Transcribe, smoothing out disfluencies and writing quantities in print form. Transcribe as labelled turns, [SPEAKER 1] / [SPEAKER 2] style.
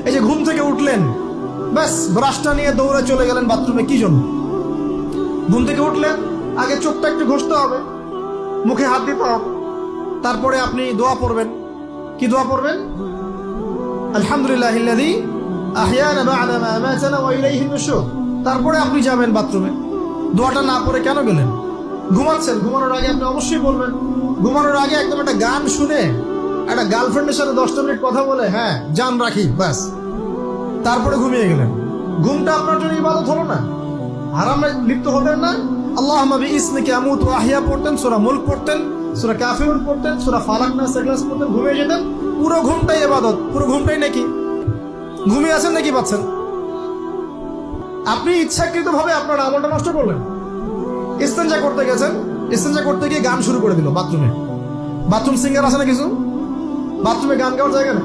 [SPEAKER 1] এই যে ঘুম থেকে উঠলেন, ব্যাস ব্রাশটা নিয়ে দৌড়ে চলে গেলেন বাথরুমে, কি জন্য? ঘুম থেকে উঠলেন, আগে চোখটা একটু ঘষতে হবে, মুখে হাত দিতে হবে, তারপরে আপনি দোয়া পড়বেন। কি দোয়া পড়বেন? আলহামদুলিল্লাহিল্লাযী আহইয়ানা বা'দা মা আমাতানা ওয়া ইলাইহিন নুশুর। তারপরে আপনি যাবেন বাথরুমে। দোয়াটা না পড়ে কেন গেলেন? ঘুমাচ্ছেন, ঘুমানোর আগে আপনি অবশ্যই বলবেন। ঘুমানোর আগে একদম একটা গান শুনে, একটা গার্লফ্রেন্ডের সাথে 10টা মিনিট কথা বলে, হ্যাঁ জান রাখি, ব্যাস, তারপরে ঘুমিয়ে গেলেন। ঘুমটা আপনার জন্য ইবাদত হলো না? হারামে লিপ্ত হবেন না? আল্লাহুম্মা বিইসমিকা আমুতু ওয়া আহইয়া পড়তেন, সূরা মুলক পড়তেন, সূরা কাফিরুন পড়তেন, সূরা ফালাক নাস ইখলাস পড়তেন, ঘুমিয়ে যেতেন। পুরো ঘুমটাই ইবাদত, পুরো ঘুমটাই নাকি? ঘুমিয়ে আছেন নাকি পাচ্ছেন? আপনি ইচ্ছাকৃতভাবে আপনার আমলটা নষ্ট করলেন। ইস্তেঞ্জা করতে গেছেন, ইস্তেঞ্জা করতে গিয়ে গান শুরু করে দিল বাথরুমে। বাথরুম সিঙ্গার আছে না কিছু? বাথরুমে গান গাওয়ার জায়গা না।